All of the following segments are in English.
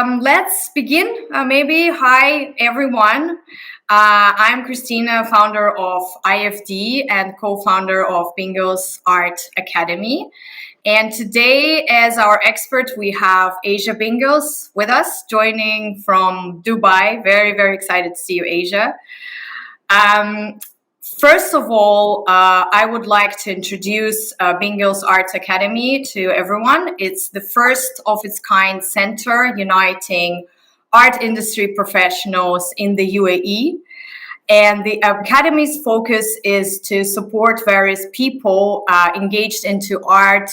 Let's begin. Maybe. Hi, everyone. I'm Christina, founder of IFD and co-founder of Bingyol's Art Academy. And today, as our expert, we have Asia Bingyol with us, joining from Dubai. Very, very excited to see you, Asia. First of all, I would like to introduce Bingyol's Arts Academy to everyone. It's the first of its kind center uniting art industry professionals in the UAE. And the Academy's focus is to support various people engaged into art,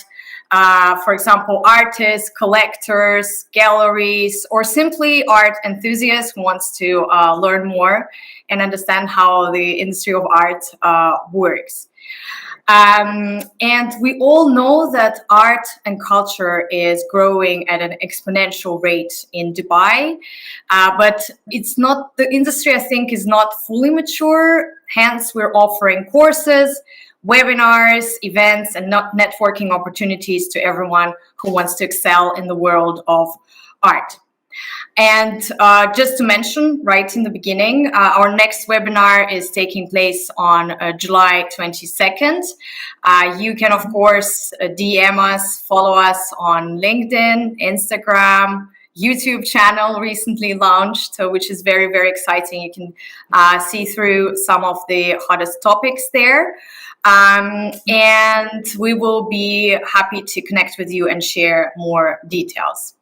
for example, artists, collectors, galleries, or simply art enthusiasts who wants to learn more and understand how the industry of art works. And we all know that art and culture is growing at an exponential rate in Dubai, but it's not, the industry, I think, is not fully mature. Hence, we're offering courses, webinars, events, and networking opportunities to everyone who wants to excel in the world of art. And just to mention right in the beginning, our next webinar is taking place on July 22nd. You can, of course, DM us, follow us on LinkedIn, Instagram, YouTube channel recently launched, which is very, very exciting. You can see through some of the hottest topics there. And we will be happy to connect with you and share more details.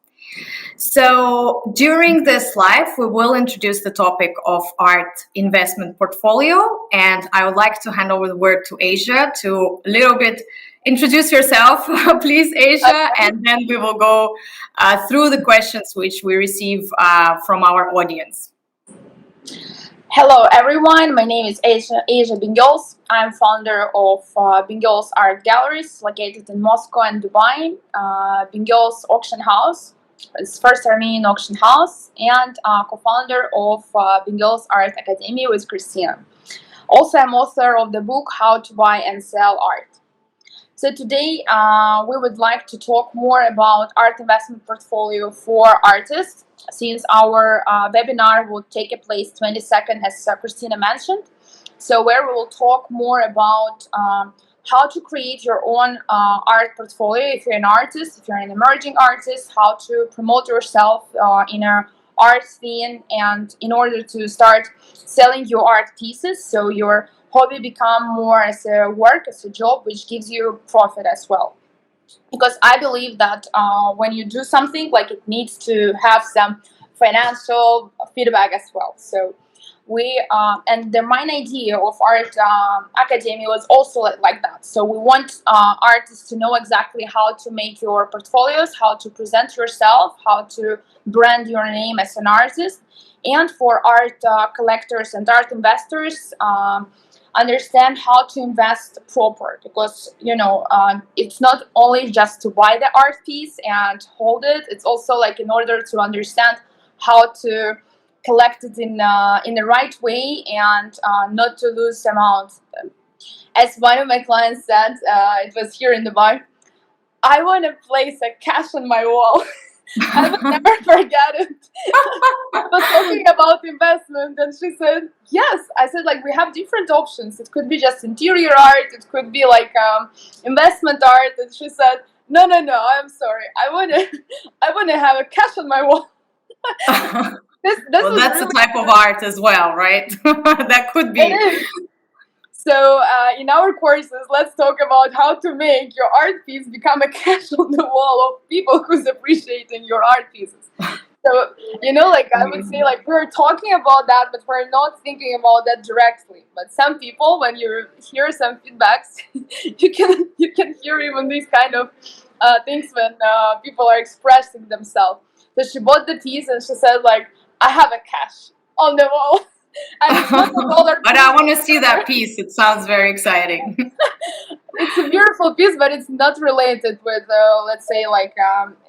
So during this live, we will introduce the topic of art investment portfolio. And I would like to hand over the word to Asia to a little bit introduce yourself, please, Asia, and then we will go through the questions which we receive from our audience. Hello, everyone. My name is Asia Bingyol. I'm founder of Bingyol's Art Galleries, located in Moscow and Dubai. Bingyol's Auction House, it's first Armenian auction house, and co-founder of Bingyol's Art Academy with Christina. Also, I'm author of the book How to Buy and Sell Art. So today, we would like to talk more about art investment portfolio for artists, since our webinar will take place 22nd, as Christina mentioned. So where we will talk more about how to create your own art portfolio if you're an artist, if you're an emerging artist, how to promote yourself in an art scene, and in order to start selling your art pieces, so your hobby become more as a work, as a job, which gives you profit as well. Because I believe that when you do something, like, it needs to have some financial feedback as well. So we and the main idea of Art Academy was also like that. So we want artists to know exactly how to make your portfolios, how to present yourself, how to brand your name as an artist, and for art collectors and art investors, understand how to invest proper, because it's not only just to buy the art piece and hold it. It's also like in order to understand how to collect it in the right way and not to lose amount. As one of my clients said, it was here in Dubai, I want to place a cash on my wall. I will never forget it. I was talking about investment, and she said, yes. I said, like, we have different options. It could be just interior art. It could be like investment art. And she said, no, I'm sorry. I want to have a cash on my wall. This well, that's really a type of art as well, right? That could be. It is. So in our courses, let's talk about how to make your art piece become a cash on the wall of people who's appreciating your art pieces. So, like, I would say, like, we're talking about that, but we're not thinking about that directly. But some people, when you hear some feedbacks, you can hear even these kind of things when people are expressing themselves. So she bought the piece and she said, like, I have a cash on the wall. And it's not $1 but I want to see that piece. It sounds very exciting. It's a beautiful piece, but it's not related with, let's say, like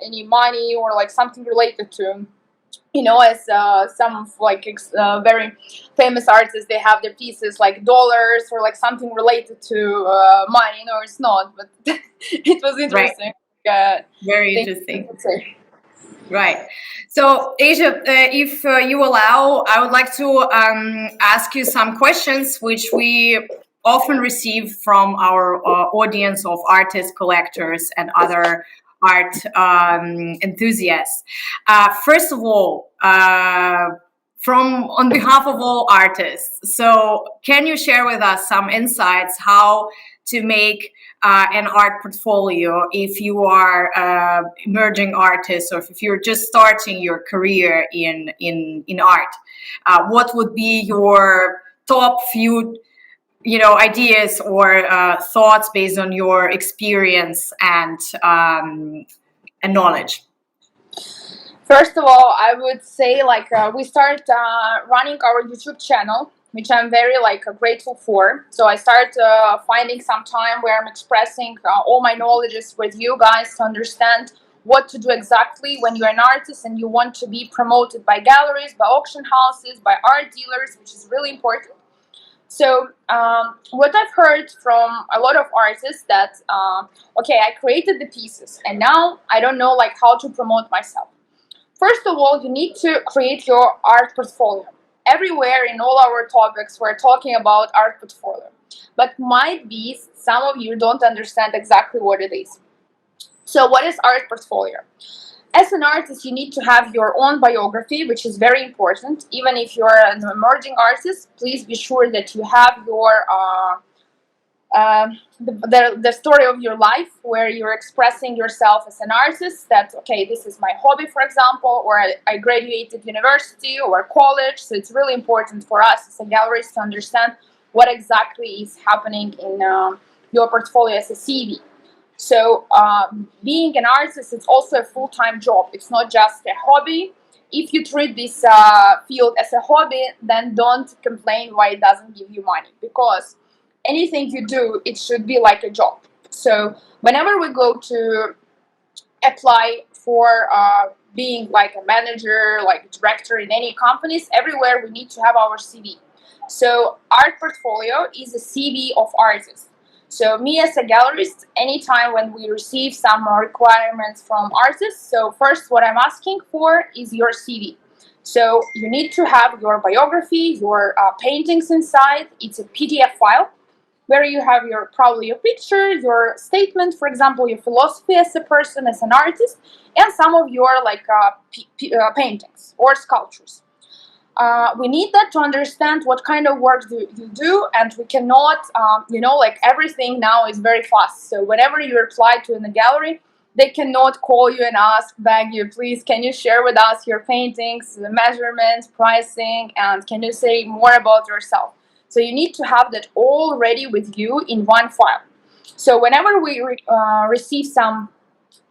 any money or like something related to, as some like very famous artists, they have their pieces like dollars or like something related to money. No, it's not, but it was interesting. Very interesting. Right. So, Asia, if you allow, I would like to ask you some questions which we often receive from our audience of artists, collectors, and other art enthusiasts. First of all, from on behalf of all artists, so can you share with us some insights how to make an art portfolio if you are emerging artist, or if you're just starting your career in art? What would be your top few ideas or thoughts based on your experience and knowledge? First of all, I would say we start running our YouTube channel, which I'm very grateful for. So I start finding some time where I'm expressing all my knowledges with you guys to understand what to do exactly when you're an artist and you want to be promoted by galleries, by auction houses, by art dealers, which is really important. So what I've heard from a lot of artists that okay, I created the pieces and now I don't know how to promote myself. First of all, you need to create your art portfolio. Everywhere in all our topics, we're talking about art portfolio. But might be some of you don't understand exactly what it is. So what is art portfolio? As an artist, you need to have your own biography, which is very important. Even if you're an emerging artist, please be sure that you have your the story of your life, where you're expressing yourself as an artist, that okay, this is my hobby, for example, or I graduated university or college. So it's really important for us as a gallerist to understand what exactly is happening in your portfolio as a CV. So being an artist is also a full-time job. It's not just a hobby. If you treat this field as a hobby, then don't complain why it doesn't give you money, because anything you do, it should be like a job. So whenever we go to apply for being like a manager, like a director in any companies, everywhere we need to have our CV. So art portfolio is a CV of artists. So me as a gallerist, anytime when we receive some requirements from artists, so first what I'm asking for is your CV. So you need to have your biography, your paintings inside. It's a PDF file where you have probably your picture, your statement, for example, your philosophy as a person, as an artist, and some of your paintings or sculptures. We need that to understand what kind of work do you do, and we cannot, everything now is very fast. So whenever you apply to in the gallery, they cannot call you and beg you, please, can you share with us your paintings, the measurements, pricing, and can you say more about yourself? So you need to have that all ready with you in one file. So whenever we receive some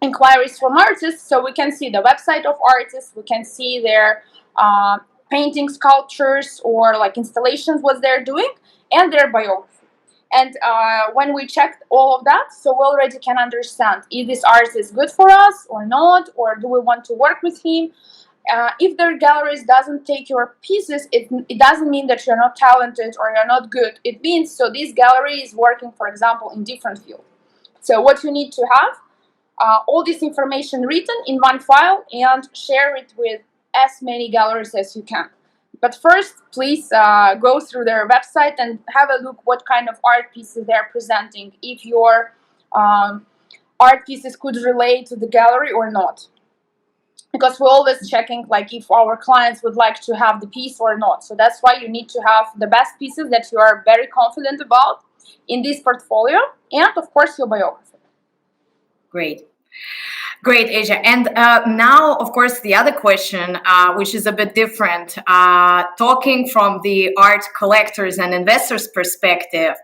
inquiries from artists, so we can see the website of artists, we can see their painting, sculptures, or installations, what they're doing, and their biography. And when we check all of that, so we already can understand if this artist is good for us or not, or do we want to work with him. If their galleries doesn't take your pieces, it doesn't mean that you're not talented or you're not good. It means so this gallery is working, for example, in different field. So what you need to have, all this information written in one file and share it with as many galleries as you can. But first, please go through their website and have a look what kind of art pieces they're presenting, if your art pieces could relate to the gallery or not. Because we're always checking if our clients would like to have the piece or not. So that's why you need to have the best pieces that you are very confident about in this portfolio, and of course your biography. Great, Asia. And now, of course, the other question, which is a bit different, talking from the art collectors and investors perspective,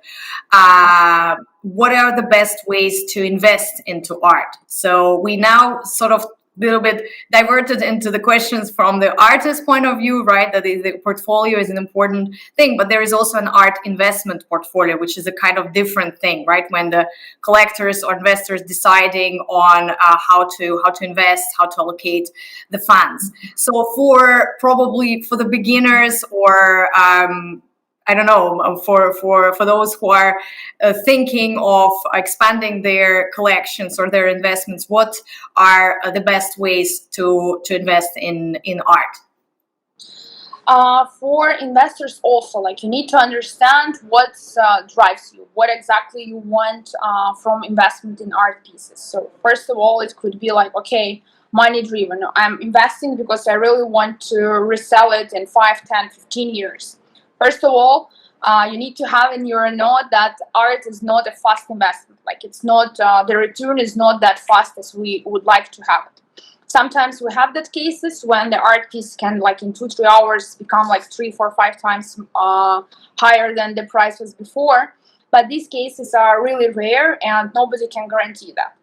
what are the best ways to invest into art? So we now sort of little bit diverted into the questions from the artist point of view, right? That the portfolio is an important thing, but there is also an art investment portfolio, which is a kind of different thing, right? When the collectors or investors deciding on how to invest, how to allocate the funds. So for the beginners or I don't know, for those who are thinking of expanding their collections or their investments, what are the best ways to invest in art? For investors also, like, you need to understand what drives you, what exactly you want from investment in art pieces. So first of all, it could be like, okay, money driven. I'm investing because I really want to resell it in 5, 10, 15 years. First of all, you need to have in your note that art is not a fast investment. Like, it's not, the return is not that fast as we would like to have it. Sometimes we have that cases when the art piece can, like, in 2-3 hours become like 3, 4, 5 times higher than the price was before. But these cases are really rare and nobody can guarantee that.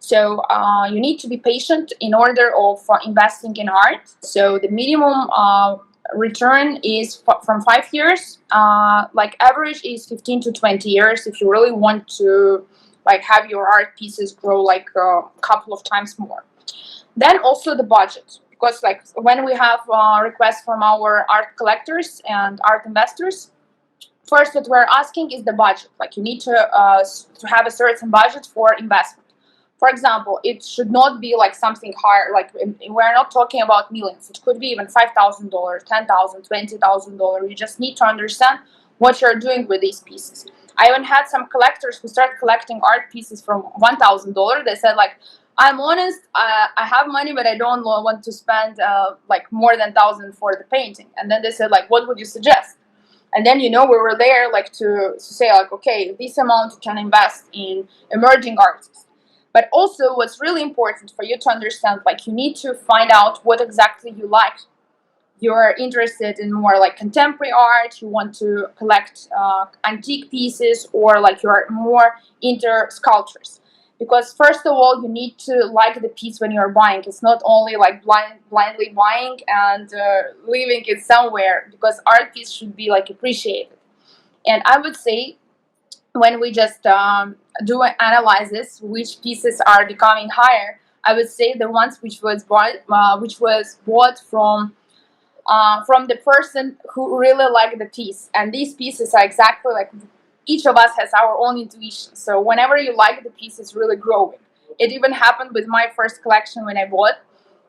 So you need to be patient in order of investing in art. So the minimum return is from 5 years. Like, average is 15 to 20 years if you really want to, like, have your art pieces grow like a couple of times more. Then also the budget, because, like, when we have requests from our art collectors and art investors, first what we're asking is the budget. Like, you need to have a certain budget for investment. For example, it should not be like something higher. Like, we're not talking about millions. It could be even $5,000, $10,000, $20,000. You just need to understand what you're doing with these pieces. I even had some collectors who start collecting art pieces from $1,000. They said, like, I'm honest, I have money, but I don't want to spend like more than 1,000 for the painting. And then they said, like, what would you suggest? And then, we were there, like, to say, like, okay, this amount you can invest in emerging artists. But also, what's really important for you to understand, like, you need to find out what exactly you like. You're interested in more like contemporary art, you want to collect antique pieces, or like you're more into sculptures. Because first of all, you need to like the piece when you're buying. It's not only like blindly buying and leaving it somewhere, because art piece should be like appreciated. And I would say, when we just do an analysis, which pieces are becoming higher, I would say the ones which was bought from the person who really liked the piece. And these pieces are exactly like, each of us has our own intuition. So whenever you like the piece, it's really growing. It even happened with my first collection when I bought.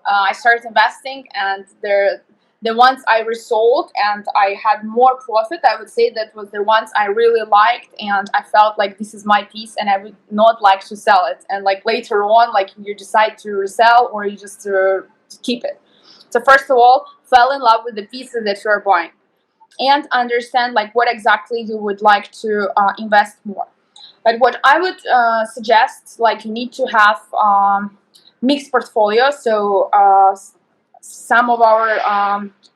I started investing, and the ones I resold and I had more profit, I would say that was the ones I really liked, and I felt like this is my piece and I would not like to sell it. And like later on, like, you decide to resell or you just keep it. So first of all, fall in love with the pieces that you're buying, and understand like what exactly you would like to invest more. But what I would suggest, like, you need to have mixed portfolio. So some of our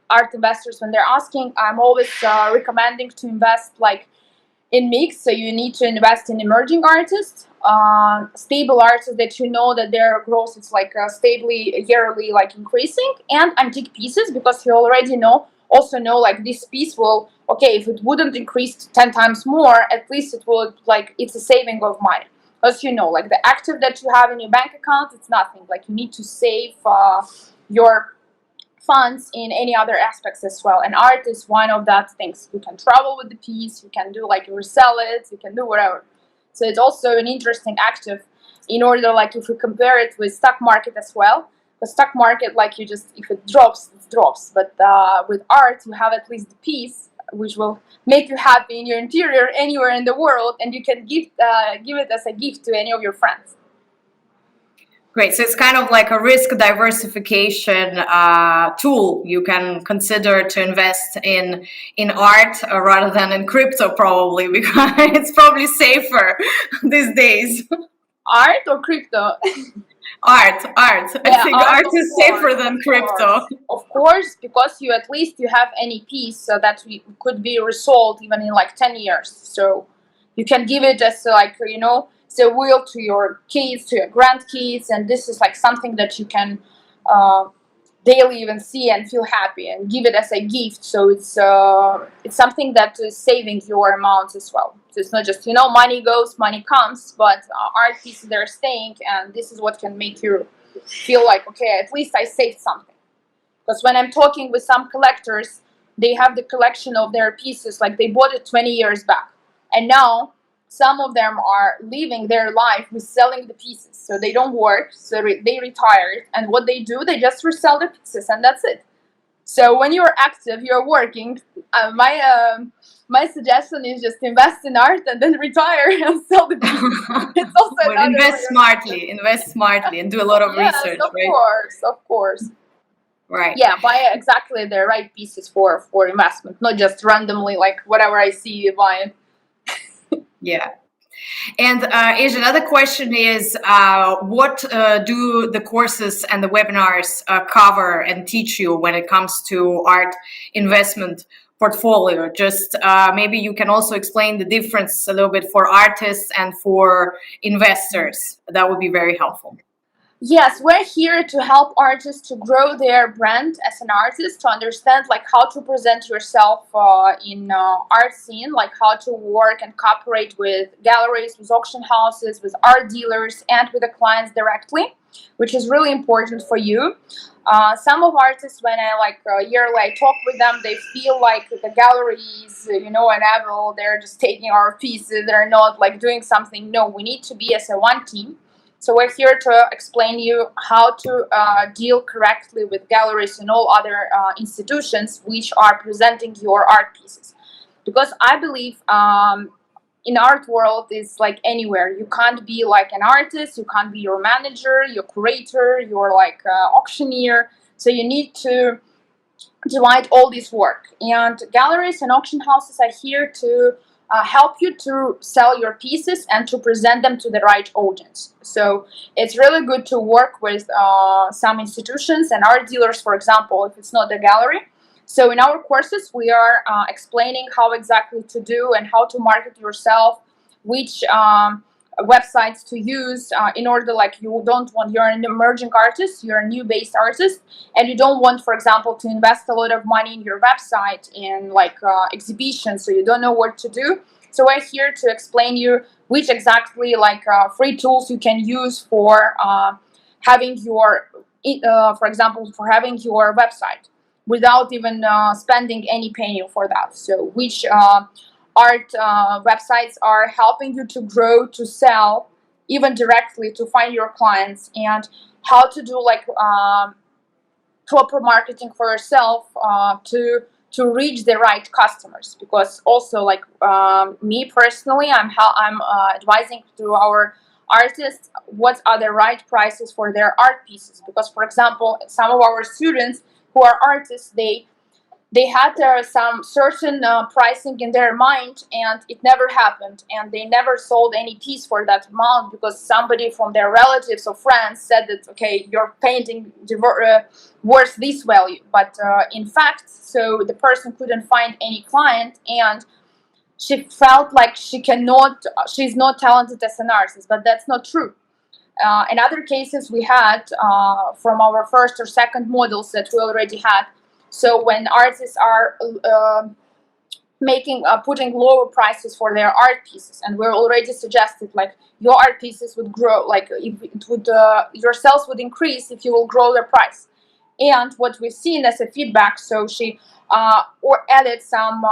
art investors, when they're asking, I'm always recommending to invest like in mix. So you need to invest in emerging artists, stable artists that you know that their growth is like stably yearly, like, increasing, and antique pieces, because you already also know like this piece will, okay, if it wouldn't increase to 10 times more, at least it will, like, it's a saving of money. Because like the active that you have in your bank account, it's nothing. Like, you need to save your funds in any other aspects as well, and art is one of that things. You can travel with the piece, you can do like resell it, you can do whatever. So it's also an interesting active, in order, like, if we compare it with stock market as well. The stock market, like, you just, if it drops, it drops, but with art you have at least the piece which will make you happy in your interior anywhere in the world, and you can give it as a gift to any of your friends. Great. So it's kind of like a risk diversification tool you can consider to invest in art rather than in crypto, probably, because it's probably safer these days. Art or crypto? Art. Yeah, I think art is safer than crypto. Of course, because you at least you have any piece so that could be resold even in like 10 years. So you can give it as like, it's a will to your kids, to your grandkids, and this is like something that you can daily even see and feel happy and give it as a gift. So it's something that is saving your amount as well. So it's not just money goes, money comes, but art pieces, they're staying, and this is what can make you feel like, okay, at least I saved something. Because when I'm talking with some collectors, they have the collection of their pieces, like they bought it 20 years back, and now some of them are living their life with selling the pieces. So they don't work, so they retired, and what they do, they just resell the pieces, and that's it. So when you're active, you're working. My suggestion is just invest in art and then retire and sell the pieces. It's also But another way invest smartly, and do a lot of Yes, research, of right? course, of course. Right. Yeah, buy exactly the right pieces for investment, not just randomly like whatever I see you buying. Yeah. And Asia, another question is, what do the courses and the webinars cover and teach you when it comes to art investment portfolio? Just maybe you can also explain the difference a little bit for artists and for investors. That would be very helpful. Yes, we're here to help artists to grow their brand as an artist, to understand like how to present yourself in art scene, like how to work and cooperate with galleries, with auction houses, with art dealers, and with the clients directly, which is really important for you. Some of artists, when I like yearly I talk with them, they feel like the galleries, an evil, they're just taking our pieces, they're not like doing something. No, we need to be as a one team. So we're here to explain you how to deal correctly with galleries and all other institutions which are presenting your art pieces. Because I believe in art world is like anywhere. You can't be like an artist, you can't be your manager, your curator, your like auctioneer. So you need to divide all this work. And galleries and auction houses are here to help you to sell your pieces and to present them to the right audience. So it's really good to work with some institutions and art dealers, for example, if it's not a gallery. So in our courses, we are explaining how exactly to do and how to market yourself, which websites to use in order, like you don't want, you're an emerging artist, you're a new based artist, and you don't want, for example, to invest a lot of money in your website in like exhibitions, so you don't know what to do. So we're here to explain you which exactly like free tools you can use for having your for example, for having your website without even spending any penny for that. So which art websites are helping you to grow, to sell, even directly to find your clients, and how to do like proper marketing for yourself to reach the right customers. Because also like me personally, I'm advising to our artists what are the right prices for their art pieces. Because for example, some of our students who are artists, they had some certain pricing in their mind, and it never happened, and they never sold any piece for that amount because somebody from their relatives or friends said that, okay, your painting worth this value. But in fact, so the person couldn't find any client, and she felt like she's not talented as an artist. But that's not true. In other cases we had from our first or second models that we already had. So when artists are putting lower prices for their art pieces, and we're already suggested like your art pieces would grow, like if it would your sales would increase if you will grow their price. And what we've seen as a feedback, so she or added some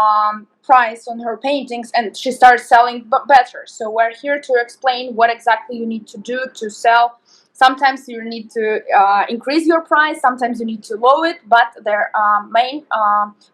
price on her paintings, and she started selling better. So we're here to explain what exactly you need to do to sell. Sometimes you need to increase your price, sometimes you need to lower it, but their main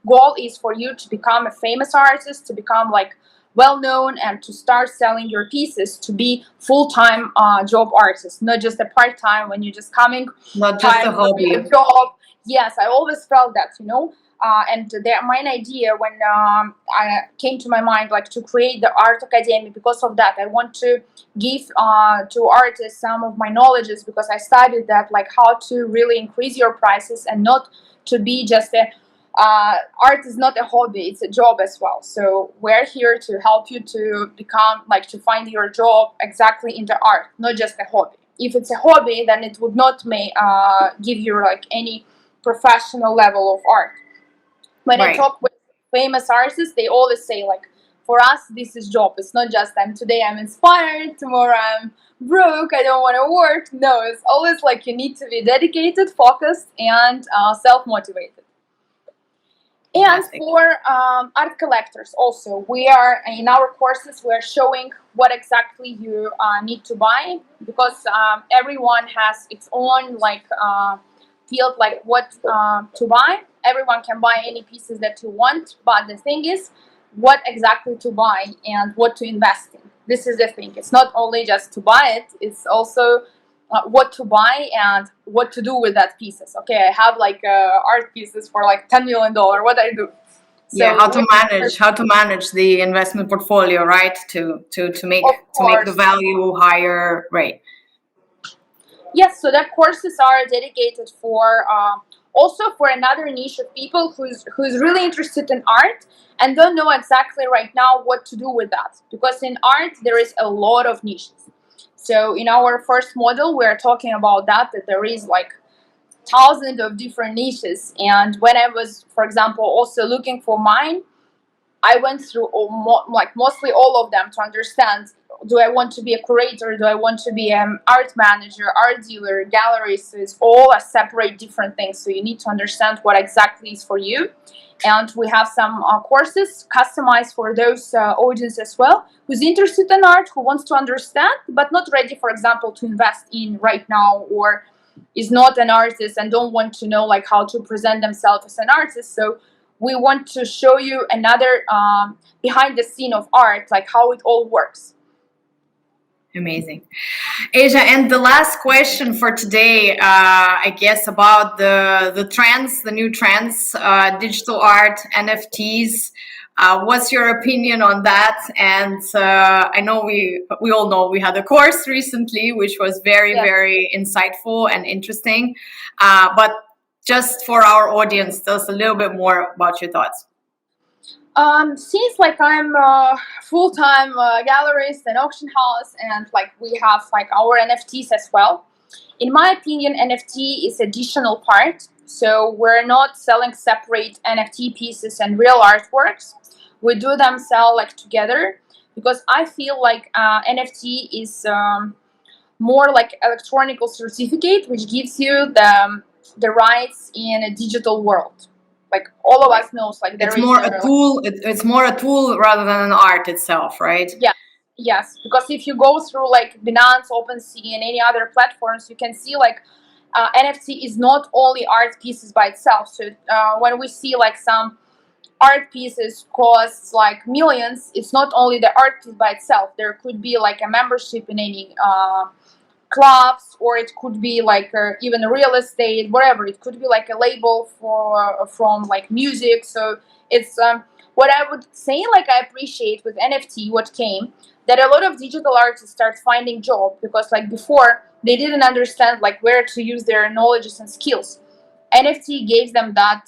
goal is for you to become a famous artist, to become like well known, and to start selling your pieces, to be full-time job artist, not just a part-time when you're just coming Not just a time to be a hobby. job. Yes, I always felt that, and the main idea when I came to my mind, like to create the art academy, because of that I want to give to artists some of my knowledges, because I studied that, like how to really increase your prices and not to be just a art is not a hobby, it's a job as well. So we're here to help you to become like to find your job exactly in the art, not just a hobby. If it's a hobby, then it would not give you like any professional level of art. When I Right. talk with famous artists, they always say like, for us this is job. It's not just today I'm inspired, tomorrow I'm broke, I don't want to work. No, it's always like you need to be dedicated, focused, and self-motivated. And Fantastic. for art collectors also, we are in our courses, we're showing what exactly you need to buy, because everyone has its own field, like what to buy. Everyone can buy any pieces that you want, but the thing is what exactly to buy and what to invest in. This is the thing. It's not only just to buy it, it's also what to buy and what to do with that pieces. Okay, I have art pieces for like $10 million. What I do? Yeah, So how to manage the investment portfolio, right? To of make the course, value higher, right? yes. So that courses are dedicated for also for another niche of people who's really interested in art and don't know exactly right now what to do with that, because in art there is a lot of niches. So in our first model, we are talking about that there is like thousands of different niches. And when I was, for example, also looking for mine, I went through mostly all of them to understand: do I want to be a curator? Do I want to be an art manager, art dealer, gallerist? So it's all a separate different things. So you need to understand what exactly is for you. And we have some courses customized for those audience as well, who's interested in art, who wants to understand, but not ready, for example, to invest in right now, or is not an artist and don't want to know like how to present themselves as an artist. So we want to show you another behind the scene of art, like how it all works. Amazing. Asia, and the last question for today, I guess about the trends, the new trends, digital art, NFTs. What's your opinion on that? And I know we all know we had a course recently, which was very, Yes. very insightful and interesting. But just for our audience, tell us a little bit more about your thoughts. Since like I'm a full-time gallerist and auction house, and like we have like our NFTs as well. In my opinion, NFT is additional part. So we're not selling separate NFT pieces and real artworks. We do them sell like together, because I feel like NFT is more like electronic certificate, which gives you the rights in a digital world. Like all of us knows, like there It's is more a tool. It's more a tool rather than an art itself, right? yeah. Yes, because if you go through like Binance, OpenSea, and any other platforms, you can see like NFT is not only art pieces by itself. So when we see like some art pieces costs like millions, it's not only the art piece by itself. There could be like a membership in any clubs, or it could be like even real estate, whatever. It could be like a label for from like music. So it's what I would say, like I appreciate with NFT what came, that a lot of digital artists start finding job, because like before they didn't understand like where to use their knowledges and skills. NFT gave them that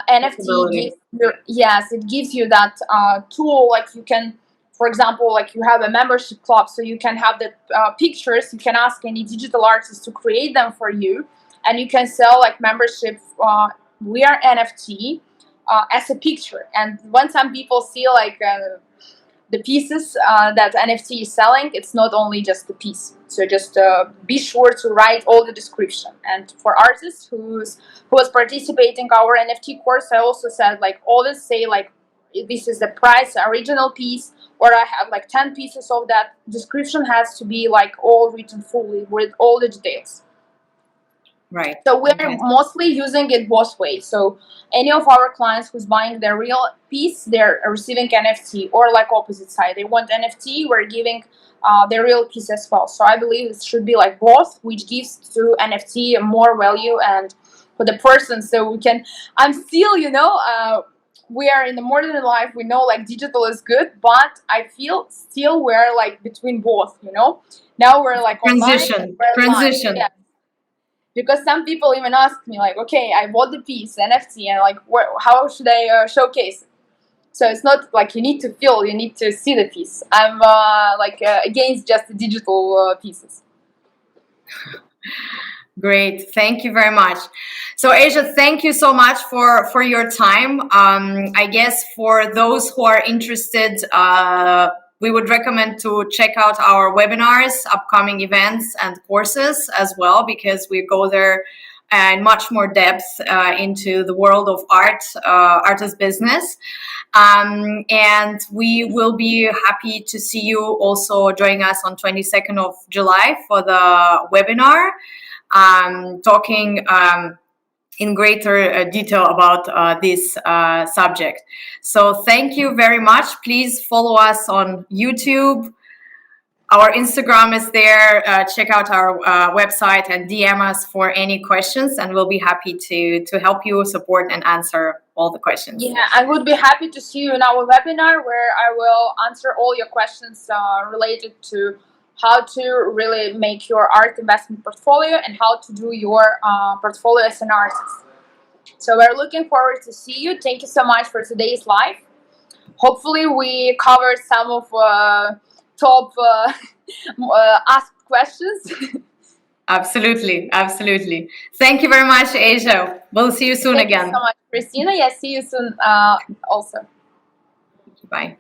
NFT gives you, yes, it gives you that tool. Like you can, for example, like you have a membership club, so you can have the pictures. You can ask any digital artist to create them for you, and you can sell like membership. We are NFT as a picture, and when some people see like the pieces that NFT is selling, it's not only just the piece. So just be sure to write all the description. And for artists who was participating our NFT course, I also said like always say like this is the price original piece, or I have like 10 pieces of that. Description has to be like all written fully with all the details. Right. So we're Okay. mostly using it both ways. So any of our clients who's buying their real piece, they're receiving NFT, or like opposite side, they want NFT, we're giving their real piece as well. So I believe it should be like both, which gives to NFT more value and for the person. So we can, I'm still, we are in the modern life. We know like digital is good, but I feel still we're like between both. Now we're like online, we're online. Yeah. Because some people even ask me like, okay, I bought the piece NFT, and like, how should I showcase it? So it's not like you need to feel, you need to see the piece. I'm against just the digital pieces. Great, thank you very much. So Asia, thank you so much for your time. I guess for those who are interested, we would recommend to check out our webinars, upcoming events, and courses as well, because we go there and much more depth into the world of art, artist business. And we will be happy to see you also join us on 22nd of July for the webinar, talking in greater detail about this subject. So thank you very much. Please follow us on YouTube. Our Instagram is there. Check out our website and DM us for any questions, and we'll be happy to help you, support, and answer all the questions. Yeah, I would be happy to see you in our webinar where I will answer all your questions related to how to really make your art investment portfolio and how to do your portfolio as an artist. So we're looking forward to see you. Thank you so much for today's live. Hopefully we covered some of top asked questions. Absolutely, absolutely. Thank you very much, Asia. We'll see you soon again. Thank you so much, Christina. Yeah, see you soon also. Bye.